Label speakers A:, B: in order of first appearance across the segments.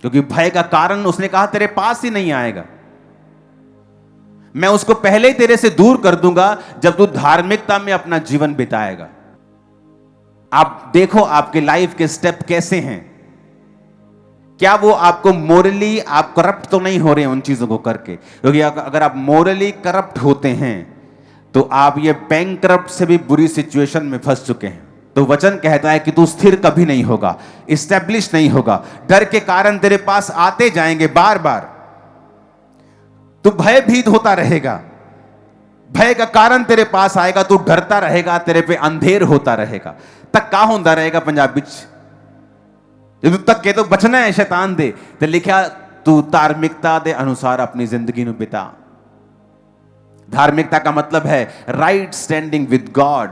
A: क्योंकि भय का कारण उसने कहा तेरे पास ही नहीं आएगा। मैं उसको पहले ही तेरे से दूर कर दूंगा जब तू धार्मिकता में अपना जीवन बिताएगा। आप देखो आपके लाइफ के स्टेप कैसे हैं। क्या वो आपको मोरली आप करप्ट तो नहीं हो रहे हैं उन चीजों को करके? क्योंकि अगर आप मोरली करप्ट होते हैं तो आप ये बैंकरप्ट से भी बुरी सिचुएशन में फंस चुके हैं। तो वचन कहता है कि तू स्थिर कभी नहीं होगा, इस्टेब्लिश नहीं होगा। डर के कारण तेरे पास आते जाएंगे बार बार, तू भयभीत होता रहेगा। भय का कारण तेरे पास आएगा, तू डरता रहेगा, तेरे पे अंधेर होता रहेगा। तक का होता रहेगा पंजाबी जो तक के तो बचना है शैतान दे ते लिखा तू धार्मिकता दे अनुसार अपनी जिंदगी ਨੂੰ बिता। धार्मिकता का मतलब है राइट स्टैंडिंग विद गॉड,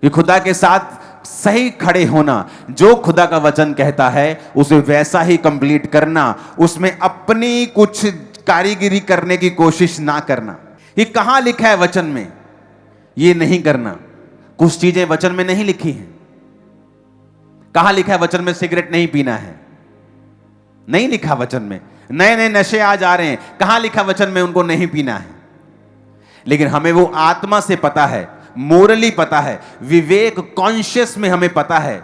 A: कि खुदा के साथ सही खड़े होना। जो खुदा का वचन कहता है उसे वैसा ही कंप्लीट करना, उसमें अपनी कुछ कारीगिरी करने की कोशिश ना करना। ये कहां लिखा है वचन में? ये नहीं करना। कुछ चीजें वचन में नहीं लिखी हैं। कहां लिखा है वचन में सिगरेट नहीं पीना है? नहीं लिखा वचन में। नए नए नशे आ जा रहे हैं, कहां लिखा वचन में उनको नहीं पीना है? लेकिन हमें वो आत्मा से पता है, मोरली पता है, विवेक कॉन्शियस में हमें पता है।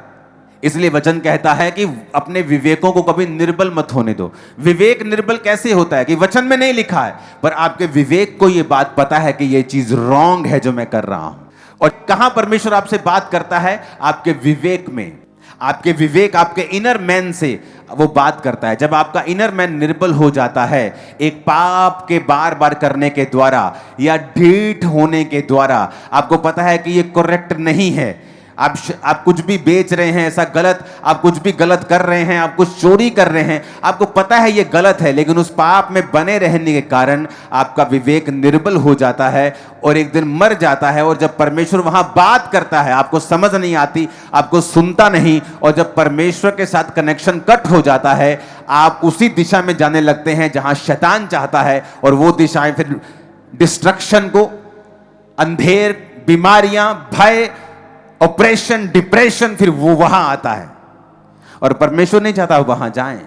A: इसलिए वचन कहता है कि अपने विवेकों को कभी निर्बल मत होने दो। विवेक निर्बल कैसे होता है? कि वचन में नहीं लिखा है पर आपके विवेक को यह बात पता है कि यह चीज रॉन्ग है जो मैं कर रहा हूं। और कहां परमेश्वर आपसे बात करता है? आपके विवेक में। आपके विवेक, आपके इनर मैन से वो बात करता है। जब आपका इनर मैन निर्बल हो जाता है एक पाप के बार बार करने के द्वारा या ढीठ होने के द्वारा, आपको पता है कि ये करेक्ट नहीं है, आप कुछ भी बेच रहे हैं ऐसा गलत, आप कुछ भी गलत कर रहे हैं, आप कुछ चोरी कर रहे हैं, आपको पता है ये गलत है, लेकिन उस पाप में बने रहने के कारण आपका विवेक निर्बल हो जाता है और एक दिन मर जाता है। और जब परमेश्वर वहां बात करता है आपको समझ नहीं आती, आपको सुनता नहीं, और जब परमेश्वर के साथ कनेक्शन कट हो जाता है आप उसी दिशा में जाने लगते हैं जहां शैतान चाहता है। और वो दिशाएं फिर डिस्ट्रक्शन को, अंधेर, बीमारियां, भय, ऑपरेशन, डिप्रेशन, फिर वो वहां आता है। और परमेश्वर नहीं चाहता वहां जाएं।